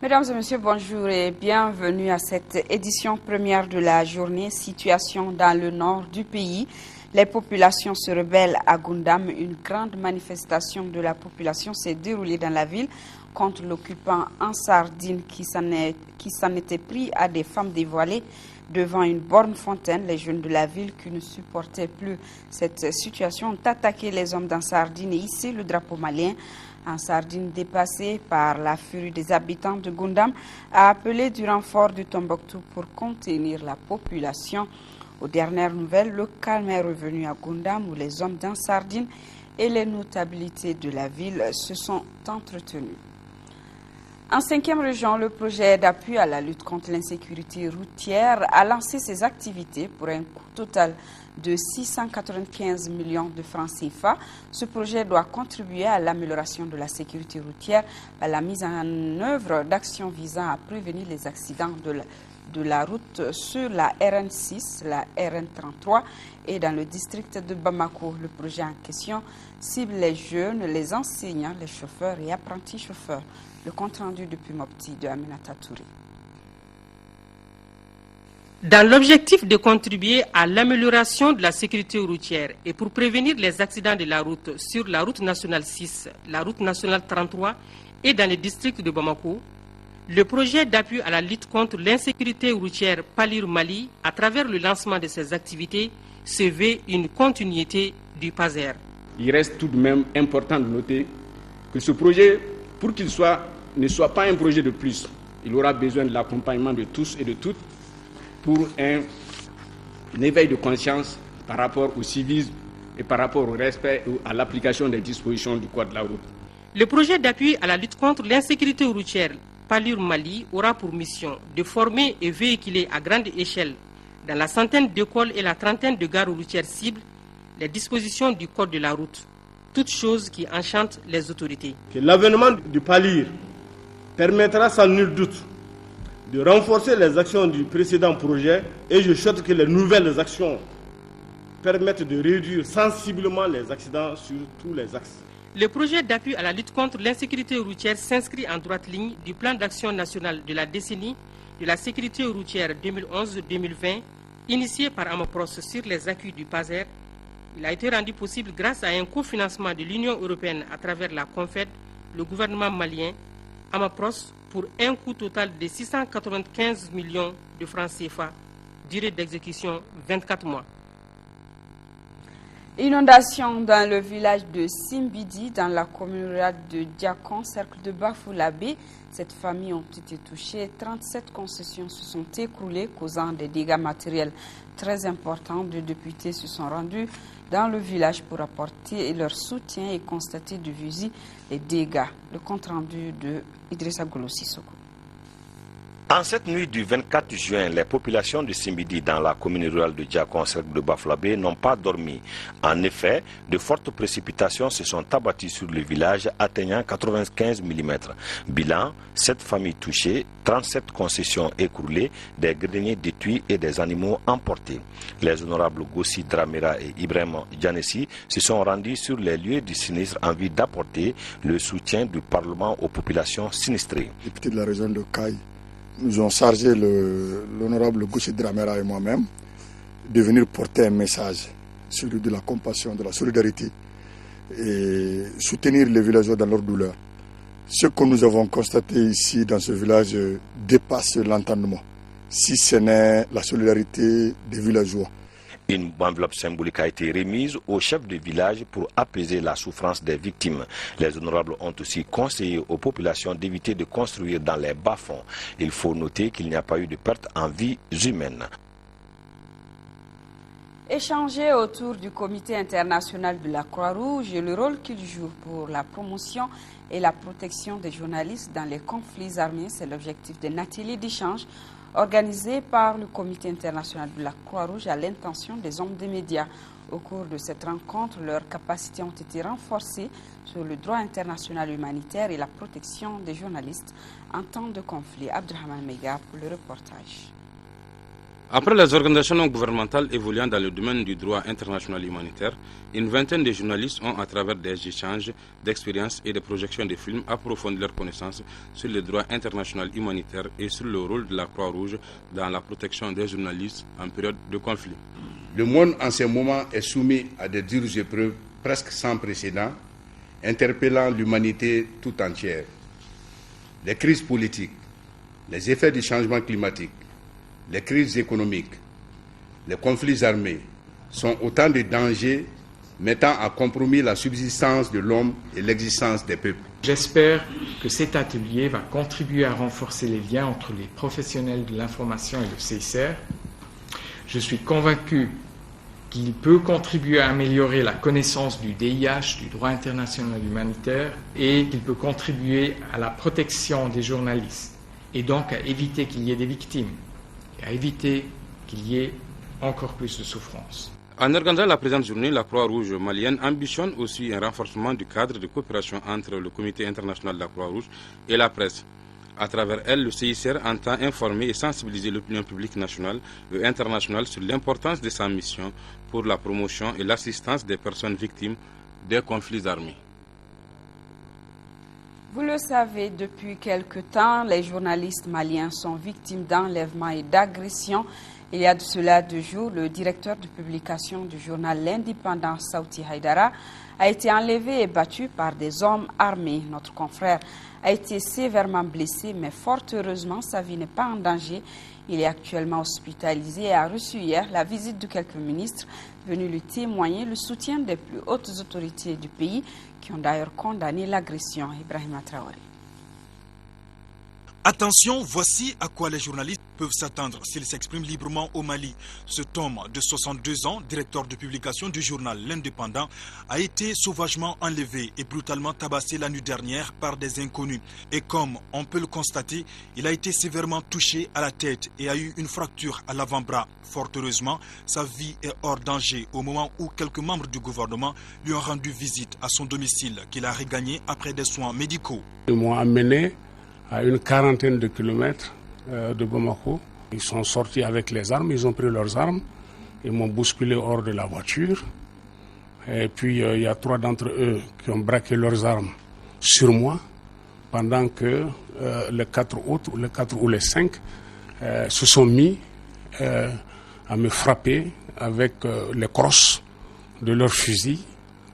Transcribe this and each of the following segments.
Mesdames et messieurs, bonjour et bienvenue à cette édition première de la journée Situation dans le nord du pays. Les populations se rebellent à Goundam. Une grande manifestation de la population s'est déroulée dans la ville contre l'occupant Ansardine qui s'en était pris à des femmes dévoilées devant une borne fontaine. Les jeunes de la ville qui ne supportaient plus cette situation ont attaqué les hommes d'Ansardine et hissé le drapeau malien. Ansardine, dépassé par la furie des habitants de Goundam, a appelé du renfort de Tombouctou pour contenir la population. Aux dernières nouvelles, le calme est revenu à Goundam où les hommes d'Ansardine et les notabilités de la ville se sont entretenus. En 5e région, le projet d'appui à la lutte contre l'insécurité routière a lancé ses activités pour un coût total de 695 millions de francs CFA. Ce projet doit contribuer à l'amélioration de la sécurité routière par la mise en œuvre d'actions visant à prévenir les accidents de la route sur la RN6, la RN33 et dans le district de Bamako. Le projet en question cible les jeunes, les enseignants, les chauffeurs et apprentis chauffeurs. Le compte rendu depuis Mopti de Aminata Touré. Dans l'objectif de contribuer à l'amélioration de la sécurité routière et pour prévenir les accidents de la route sur la route nationale 6, la route nationale 33 et dans les districts de Bamako, le projet d'appui à la lutte contre l'insécurité routière Palir Mali, à travers le lancement de ses activités, se veut une continuité du PASER. Il reste tout de même important de noter que ce projet, pour qu'il ne soit pas un projet de plus, il aura besoin de l'accompagnement de tous et de toutes pour un éveil de conscience par rapport au civisme et par rapport au respect ou à l'application des dispositions du Code de la route. Le projet d'appui à la lutte contre l'insécurité routière Palir Mali aura pour mission de former et véhiculer à grande échelle dans la centaine d'écoles et la trentaine de gares routières cibles les dispositions du Code de la route, toutes choses qui enchantent les autorités. L'avènement du Palir permettra sans nul doute de renforcer les actions du précédent projet et je souhaite que les nouvelles actions permettent de réduire sensiblement les accidents sur tous les axes. Le projet d'appui à la lutte contre l'insécurité routière s'inscrit en droite ligne du plan d'action national de la décennie de la sécurité routière 2011-2020, initié par Amapros sur les acquis du PASER. Il a été rendu possible grâce à un cofinancement de l'Union européenne à travers la CONFED, le gouvernement malien, Amapros, pour un coût total de 695 millions de francs CFA, durée d'exécution 24 mois. Inondation dans le village de Simbidi, dans la commune rurale de Diakon, cercle de Bafoulabé. Cette famille ont été touchées. 37 concessions se sont écroulées, causant des dégâts matériels très importants. Deux députés se sont rendus dans le village pour apporter leur soutien et constater de visu les dégâts. Le compte rendu de Idrissa Golo Sissoko. En cette nuit du 24 juin, les populations de Simbidi dans la commune rurale de Diakon, cercle de Bafoulabé, n'ont pas dormi. En effet, de fortes précipitations se sont abattues sur le village, atteignant 95 mm. Bilan, 7 familles touchées, 37 concessions écroulées, des greniers détruits et des animaux emportés. Les honorables Gossi Dramera et Ibrahim Djanessi se sont rendus sur les lieux du sinistre en vue d'apporter le soutien du Parlement aux populations sinistrées. Député de la région de Caille, nous ont chargé l'honorable Gossi Dramera et moi-même de venir porter un message, celui de la compassion, de la solidarité et soutenir les villageois dans leur douleur. Ce que nous avons constaté ici dans ce village dépasse l'entendement, si ce n'est la solidarité des villageois. Une enveloppe symbolique a été remise au chef de village pour apaiser la souffrance des victimes. Les honorables ont aussi conseillé aux populations d'éviter de construire dans les bas-fonds. Il faut noter qu'il n'y a pas eu de perte en vies humaines. Échanger autour du comité international de la Croix-Rouge et le rôle qu'il joue pour la promotion et la protection des journalistes dans les conflits armés, c'est l'objectif d'un atelier d'échange organisé par le comité international de la Croix-Rouge à l'intention des hommes des médias. Au cours de cette rencontre, leurs capacités ont été renforcées sur le droit international humanitaire et la protection des journalistes en temps de conflit. Abdelrahman Mega pour le reportage. Après les organisations non gouvernementales évoluant dans le domaine du droit international humanitaire, une vingtaine de journalistes ont, à travers des échanges d'expériences et des projections de films, approfondi leurs connaissances sur le droit international humanitaire et sur le rôle de la Croix-Rouge dans la protection des journalistes en période de conflit. Le monde en ce moment est soumis à des dures épreuves presque sans précédent, interpellant l'humanité tout entière. Les crises politiques, les effets du changement climatique, les crises économiques, les conflits armés sont autant de dangers mettant à compromis la subsistance de l'homme et l'existence des peuples. J'espère que cet atelier va contribuer à renforcer les liens entre les professionnels de l'information et le CICR. Je suis convaincu qu'il peut contribuer à améliorer la connaissance du DIH, du droit international humanitaire, et qu'il peut contribuer à la protection des journalistes, et donc à éviter qu'il y ait des victimes, et à éviter qu'il y ait encore plus de souffrance. En organisant la présente journée, la Croix-Rouge malienne ambitionne aussi un renforcement du cadre de coopération entre le Comité international de la Croix-Rouge et la presse. À travers elle, le CICR entend informer et sensibiliser l'opinion publique nationale et internationale sur l'importance de sa mission pour la promotion et l'assistance des personnes victimes des conflits armés. Vous le savez, depuis quelque temps, les journalistes maliens sont victimes d'enlèvements et d'agressions. Il y a de cela 2 jours, le directeur de publication du journal L'Indépendant, Sauti Haïdara, a été enlevé et battu par des hommes armés. Notre confrère a été sévèrement blessé, mais fort heureusement, sa vie n'est pas en danger. Il est actuellement hospitalisé et a reçu hier la visite de quelques ministres venus lui témoigner le soutien des plus hautes autorités du pays qui ont d'ailleurs condamné l'agression. Ibrahima Traoré. Attention, voici à quoi les journalistes peuvent s'attendre s'ils s'expriment librement au Mali. Cet homme de 62 ans, directeur de publication du journal L'Indépendant, a été sauvagement enlevé et brutalement tabassé la nuit dernière par des inconnus. Et comme on peut le constater, il a été sévèrement touché à la tête et a eu une fracture à l'avant-bras. Fort heureusement, sa vie est hors danger au moment où quelques membres du gouvernement lui ont rendu visite à son domicile qu'il a regagné après des soins médicaux. Ils m'ont amené à une quarantaine de kilomètres de Bamako. Ils sont sortis avec les armes, ils ont pris leurs armes, ils m'ont bousculé hors de la voiture. Et puis il y a 3 d'entre eux qui ont braqué leurs armes sur moi, pendant que les 4 autres, ou les 4 ou les 5, se sont mis à me frapper avec les crosses de leurs fusils,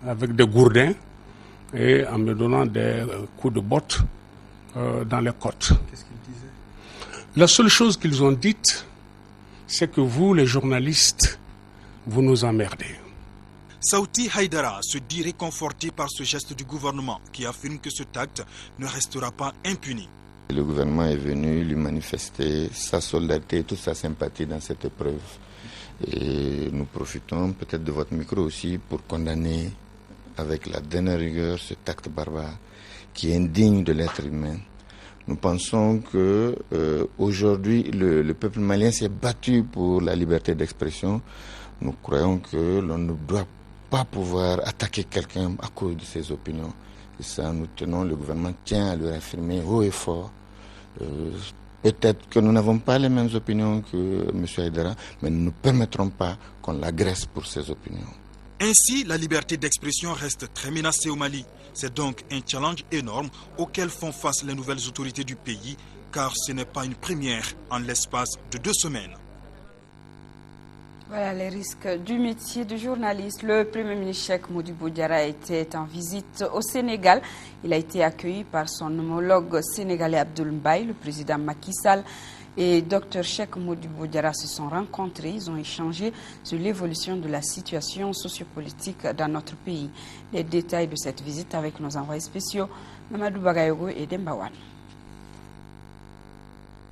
avec des gourdins, et en me donnant des coups de botte dans les côtes. Qu'est-ce qu'ils disaient? La seule chose qu'ils ont dite, c'est que vous, les journalistes, vous nous emmerdez. Sauti Haïdara se dit réconforté par ce geste du gouvernement qui affirme que cet acte ne restera pas impuni. Le gouvernement est venu lui manifester sa solidarité et toute sa sympathie dans cette épreuve. Et nous profitons peut-être de votre micro aussi pour condamner avec la dernière rigueur cet acte barbare qui est indigne de l'être humain. Nous pensons que aujourd'hui le peuple malien s'est battu pour la liberté d'expression. Nous croyons que l'on ne doit pas pouvoir attaquer quelqu'un à cause de ses opinions. Et ça, nous tenons, le gouvernement tient à le réaffirmer haut et fort. Peut-être que nous n'avons pas les mêmes opinions que M. Haïdara, mais nous ne permettrons pas qu'on l'agresse pour ses opinions. Ainsi, la liberté d'expression reste très menacée au Mali. C'est donc un challenge énorme auquel font face les nouvelles autorités du pays, car ce n'est pas une première en l'espace de 2 semaines. Voilà les risques du métier de journaliste. Le Premier ministre Cheikh Modibo Diarra était en visite au Sénégal. Il a été accueilli par son homologue sénégalais Abdoul Mbaye, le président Macky Sall et Dr Cheikh Modibo Diarra se sont rencontrés. Ils ont échangé sur l'évolution de la situation sociopolitique dans notre pays. Les détails de cette visite avec nos envoyés spéciaux, Mamadou Bagayogo et Dembawan.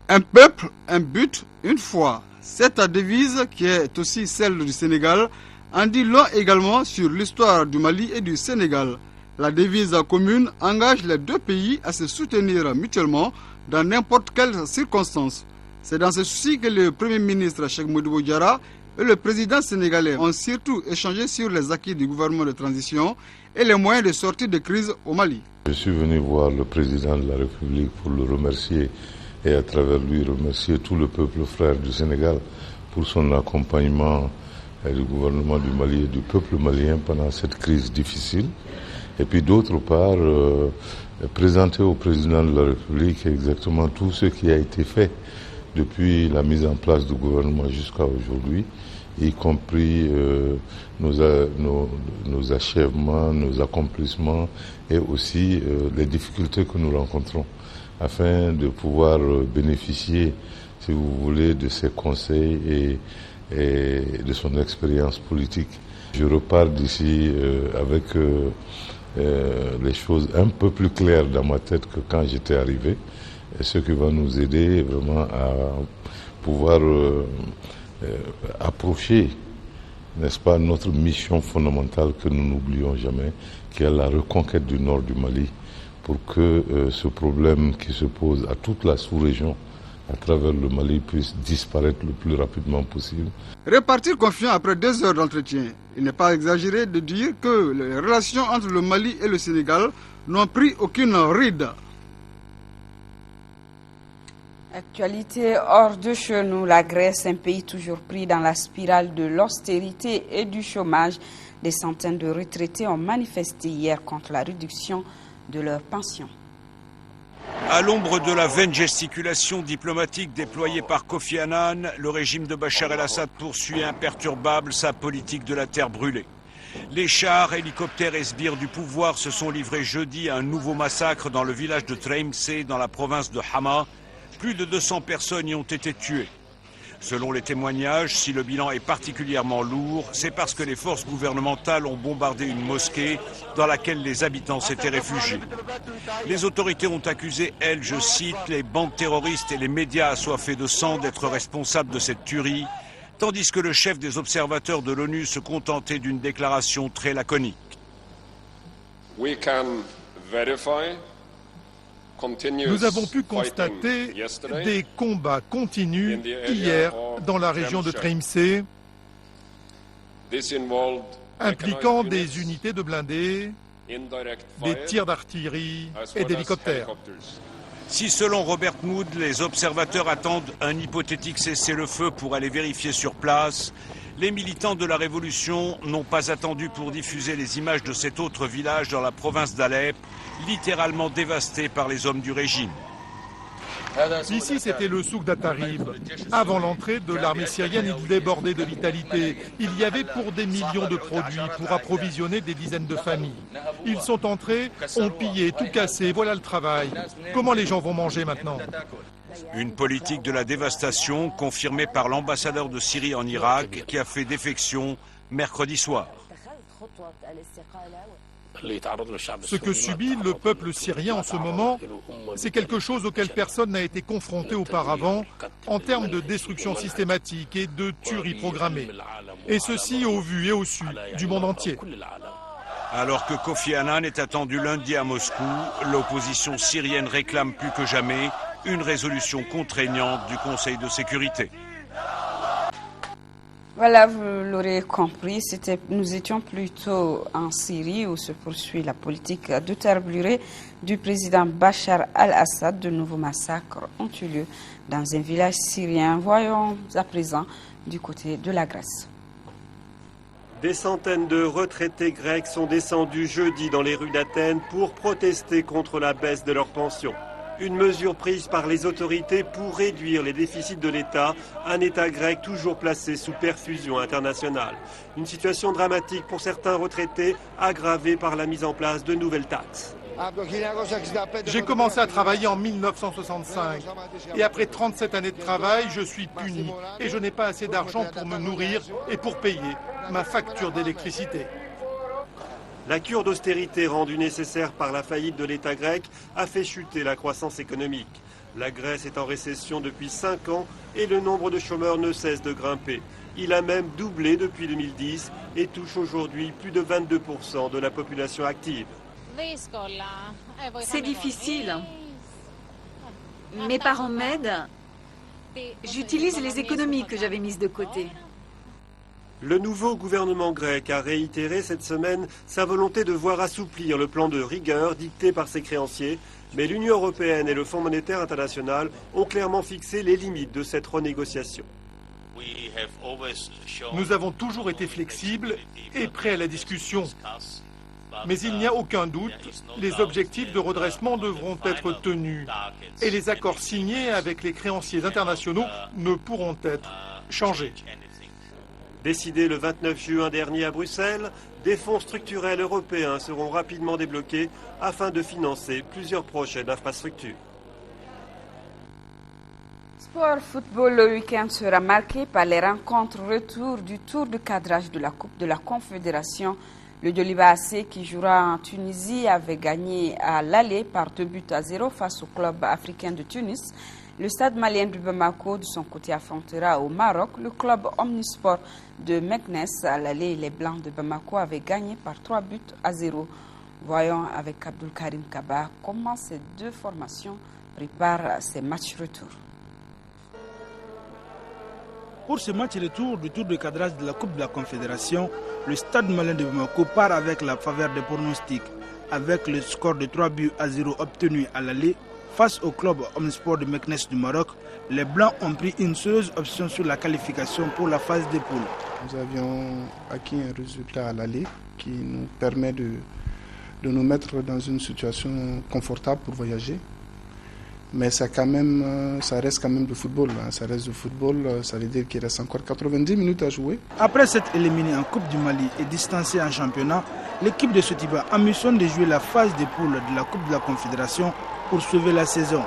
Un peuple, un but, une foi. Cette devise, qui est aussi celle du Sénégal, en dit long également sur l'histoire du Mali et du Sénégal. La devise commune engage les 2 pays à se soutenir mutuellement dans n'importe quelle circonstance. C'est dans ce souci que le Premier ministre Cheikh Modibo Diarra et le président sénégalais ont surtout échangé sur les acquis du gouvernement de transition et les moyens de sortie de crise au Mali. Je suis venu voir le président de la République pour le remercier et à travers lui remercier tout le peuple frère du Sénégal pour son accompagnement du gouvernement du Mali et du peuple malien pendant cette crise difficile. Et puis d'autre part, présenter au président de la République exactement tout ce qui a été fait depuis la mise en place du gouvernement jusqu'à aujourd'hui, y compris nos achèvements, nos accomplissements et aussi les difficultés que nous rencontrons, afin de pouvoir bénéficier, si vous voulez, de ses conseils et de son expérience politique. Je repars d'ici avec les choses un peu plus claires dans ma tête que quand j'étais arrivé, et ce qui va nous aider vraiment à pouvoir approcher, n'est-ce pas, notre mission fondamentale que nous n'oublions jamais, qui est la reconquête du nord du Mali, pour que ce problème qui se pose à toute la sous-région à travers le Mali puisse disparaître le plus rapidement possible. Repartir confiant après 2 heures d'entretien. Il n'est pas exagéré de dire que les relations entre le Mali et le Sénégal n'ont pris aucune ride. Actualité hors de chez nous, la Grèce, un pays toujours pris dans la spirale de l'austérité et du chômage. Des centaines de retraités ont manifesté hier contre la réduction de leurs pensions. À l'ombre de la vaine gesticulation diplomatique déployée par Kofi Annan, le régime de Bachar el-Assad poursuit imperturbable sa politique de la terre brûlée. Les chars, hélicoptères et sbires du pouvoir se sont livrés jeudi à un nouveau massacre dans le village de Tlemcen, dans la province de Hama. Plus de 200 personnes y ont été tuées. Selon les témoignages, si le bilan est particulièrement lourd, c'est parce que les forces gouvernementales ont bombardé une mosquée dans laquelle les habitants s'étaient réfugiés. Les autorités ont accusé, elles, je cite, les bandes terroristes et les médias assoiffés de sang d'être responsables de cette tuerie, tandis que le chef des observateurs de l'ONU se contentait d'une déclaration très laconique. Nous avons pu constater des combats continus hier dans la région de Tlemcen, impliquant des unités de blindés, des tirs d'artillerie et d'hélicoptères. Si selon Robert Mood, les observateurs attendent un hypothétique cessez-le-feu pour aller vérifier sur place, les militants de la révolution n'ont pas attendu pour diffuser les images de cet autre village dans la province d'Alep, littéralement dévasté par les hommes du régime. Ici, c'était le souk d'Atarib. Avant l'entrée de l'armée syrienne, il débordait de vitalité. Il y avait pour des millions de produits pour approvisionner des dizaines de familles. Ils sont entrés, ont pillé, tout cassé, voilà le travail. Comment les gens vont manger maintenant ? Une politique de la dévastation confirmée par l'ambassadeur de Syrie en Irak qui a fait défection mercredi soir. Ce que subit le peuple syrien en ce moment, c'est quelque chose auquel personne n'a été confronté auparavant en termes de destruction systématique et de tuerie programmée. Et ceci au vu et au su du monde entier. Alors que Kofi Annan est attendu lundi à Moscou, l'opposition syrienne réclame plus que jamais une résolution contraignante du Conseil de sécurité. Voilà, vous l'aurez compris, nous étions plutôt en Syrie où se poursuit la politique de terre brûlée du président Bachar al-Assad. De nouveaux massacres ont eu lieu dans un village syrien. Voyons à présent du côté de la Grèce. Des centaines de retraités grecs sont descendus jeudi dans les rues d'Athènes pour protester contre la baisse de leurs pensions. Une mesure prise par les autorités pour réduire les déficits de l'État, un État grec toujours placé sous perfusion internationale. Une situation dramatique pour certains retraités, aggravée par la mise en place de nouvelles taxes. J'ai commencé à travailler en 1965 et après 37 années de travail, je suis puni et je n'ai pas assez d'argent pour me nourrir et pour payer ma facture d'électricité. La cure d'austérité rendue nécessaire par la faillite de l'État grec a fait chuter la croissance économique. La Grèce est en récession depuis 5 ans et le nombre de chômeurs ne cesse de grimper. Il a même doublé depuis 2010 et touche aujourd'hui plus de 22% de la population active. C'est difficile. Mes parents m'aident. J'utilise les économies que j'avais mises de côté. Le nouveau gouvernement grec a réitéré cette semaine sa volonté de voir assouplir le plan de rigueur dicté par ses créanciers, mais l'Union européenne et le Fonds monétaire international ont clairement fixé les limites de cette renégociation. Nous avons toujours été flexibles et prêts à la discussion. Mais il n'y a aucun doute, les objectifs de redressement devront être tenus et les accords signés avec les créanciers internationaux ne pourront être changés. Décidé le 29 juin dernier à Bruxelles, des fonds structurels européens seront rapidement débloqués afin de financer plusieurs projets d'infrastructures. Sport football, le week-end sera marqué par les rencontres retour du tour de cadrage de la Coupe de la Confédération. Le Djoliba AC, qui jouera en Tunisie, avait gagné à l'aller par 2-0 face au club africain de Tunis. Le stade malien de Bamako, de son côté, affrontera au Maroc le club Omnisport de Meknes. À l'aller, les Blancs de Bamako avaient gagné par 3-0. Voyons avec Abdul Karim Kaba comment ces deux formations préparent ces matchs retour. Pour ce match retour du tour de cadrage de la Coupe de la Confédération, le stade malien de Bamako part avec la faveur des pronostics. Avec le score de 3-0 obtenu à l'aller face au club Omnisport de Meknes du Maroc, les Blancs ont pris une sérieuse option sur la qualification pour la phase des poules. Nous avions acquis un résultat à l'aller qui nous permet de nous mettre dans une situation confortable pour voyager. Mais ça reste quand même du football. Ça reste du football, ça veut dire qu'il reste encore 90 minutes à jouer. Après s'être éliminé en Coupe du Mali et distancé en championnat, l'équipe de Sotiba ambitionne de jouer la phase des poules de la Coupe de la Confédération pour sauver la saison.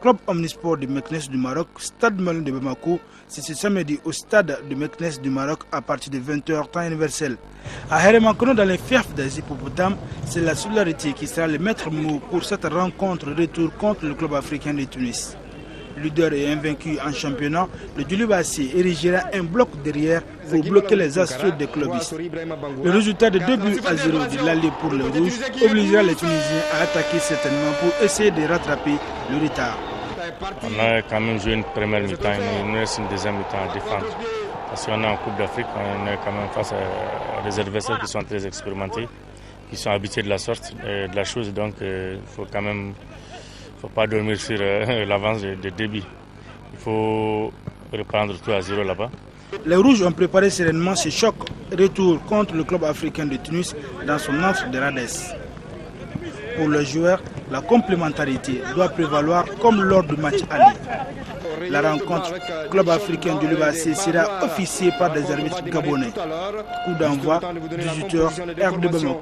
Club Omnisport de Meknes du Maroc, stade malien de Bamako, c'est ce samedi au stade de Meknes du Maroc à partir de 20h temps universel. À Hérémakono, dans les fiefs des hippopotames, c'est la solidarité qui sera le maître mot pour cette rencontre retour contre le club africain de Tunis. Leader et invaincu en championnat, le Djoliba AC érigera un bloc derrière pour bloquer les assauts des clubistes. Le résultat de 2-0 de l'aller pour les Rouges obligera les Tunisiens à attaquer certainement pour essayer de rattraper le retard. On a quand même joué une première mi-temps, il nous reste une deuxième mi-temps à défendre. Parce qu'on est en Coupe d'Afrique, on est quand même face à des adversaires qui sont très expérimentés, qui sont habitués de la sorte de la chose, donc il faut quand même... Il ne faut pas dormir sur l'avance de débit. Il faut reprendre tout à 0 là-bas. Les Rouges ont préparé sereinement ce choc retour contre le club africain de Tunis dans son antre de Rades. Pour les joueurs, la complémentarité doit prévaloir comme lors du match aller. La rencontre club africain de l'UBAC sera officiée par des arbitres gabonais. Coup d'envoi, 18h, heure de Bamako.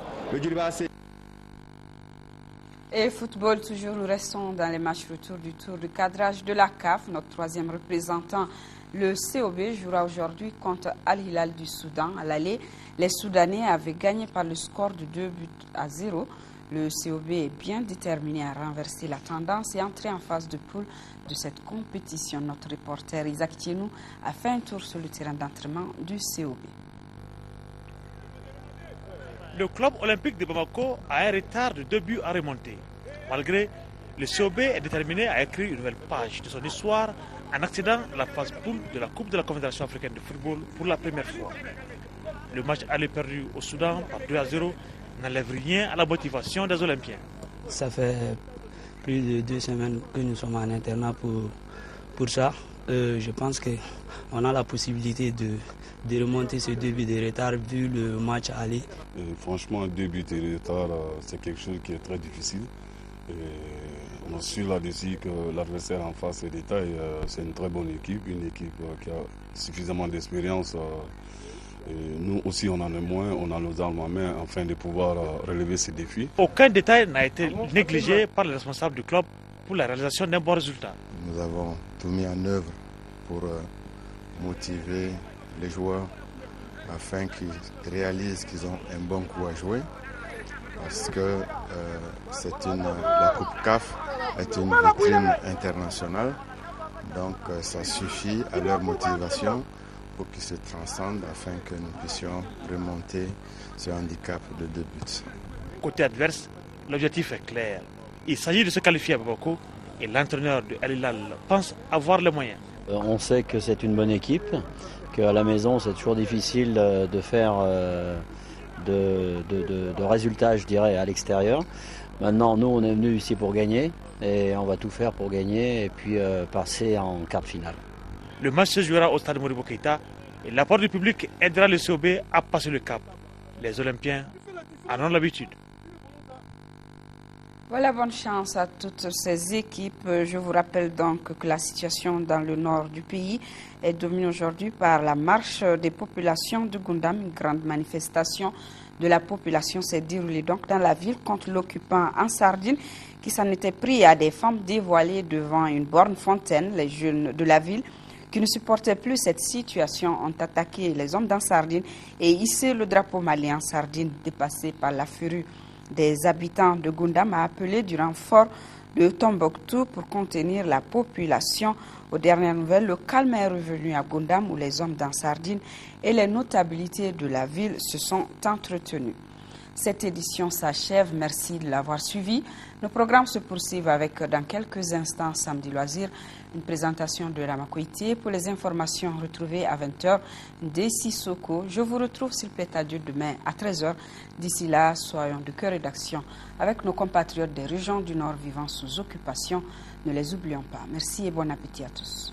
Et football, toujours, nous restons dans les matchs retour du tour de cadrage de la CAF. Notre troisième représentant, le COB, jouera aujourd'hui contre Al Hilal du Soudan. À l'aller, les Soudanais avaient gagné par le score de 2-0. Le COB est bien déterminé à renverser la tendance et entrer en phase de poule de cette compétition. Notre reporter Isaac Thienou a fait un tour sur le terrain d'entraînement du COB. Le club olympique de Bamako a un retard de 2 buts à remonter. Malgré, le COB est déterminé à écrire une nouvelle page de son histoire en accédant à la phase poule de la Coupe de la Confédération africaine de football pour la première fois. Le match aller perdu au Soudan par 2-0 n'enlève rien à la motivation des Olympiens. Ça fait plus de 2 semaines que nous sommes en internat pour ça. Je pense qu'on a la possibilité de remonter ce 2 buts de retard vu le match aller. Franchement, 2 buts de retard, c'est quelque chose qui est très difficile. On a su là-dessus que l'adversaire en face est détail. C'est une très bonne équipe, une équipe qui a suffisamment d'expérience. Nous aussi, on en a moins, on a nos armes en main afin de pouvoir relever ces défis. Aucun détail n'a été négligé par les responsables du club pour la réalisation d'un bon résultat. Nous avons tout mis en œuvre pour motiver les joueurs afin qu'ils réalisent qu'ils ont un bon coup à jouer. Parce que la Coupe CAF est une vitrine internationale. Donc ça suffit à leur motivation pour qu'ils se transcendent afin que nous puissions remonter ce handicap de 2 buts. Côté adverse, l'objectif est clair. Il s'agit de se qualifier à Bamako et l'entraîneur de Al Hilal pense avoir les moyens. On sait que c'est une bonne équipe, qu'à la maison c'est toujours difficile de faire de résultats, je dirais, à l'extérieur. Maintenant, nous, on est venus ici pour gagner et on va tout faire pour gagner et puis passer en quart de finale. Le match se jouera au stade Modibo Keïta et l'apport du public aidera le COB à passer le cap. Les Olympiens en ont l'habitude. Voilà, bonne chance à toutes ces équipes. Je vous rappelle donc que la situation dans le nord du pays est dominée aujourd'hui par la marche des populations de Goundam. Une grande manifestation de la population s'est déroulée donc dans la ville contre l'occupant en Sardine qui s'en était pris à des femmes dévoilées devant une borne fontaine. Les jeunes de la ville qui ne supportaient plus cette situation ont attaqué les hommes d'en Sardine et hissé le drapeau malien en Sardine. Dépassé par la furie des habitants de Goundam, a appelé du renfort de Tombouctou pour contenir la population. Aux dernières nouvelles, le calme est revenu à Goundam où les hommes d'en Sardine et les notabilités de la ville se sont entretenus. Cette édition s'achève. Merci de l'avoir suivi. Nos programmes se poursuivent avec, dans quelques instants, Samedi Loisir, une présentation de Ramakoïté. Pour les informations retrouvées à 20h dès Sissoko. Je vous retrouve, s'il plaît à Dieu, demain à 13h. D'ici là, soyons de cœur et d'action avec nos compatriotes des régions du Nord vivant sous occupation. Ne les oublions pas. Merci et bon appétit à tous.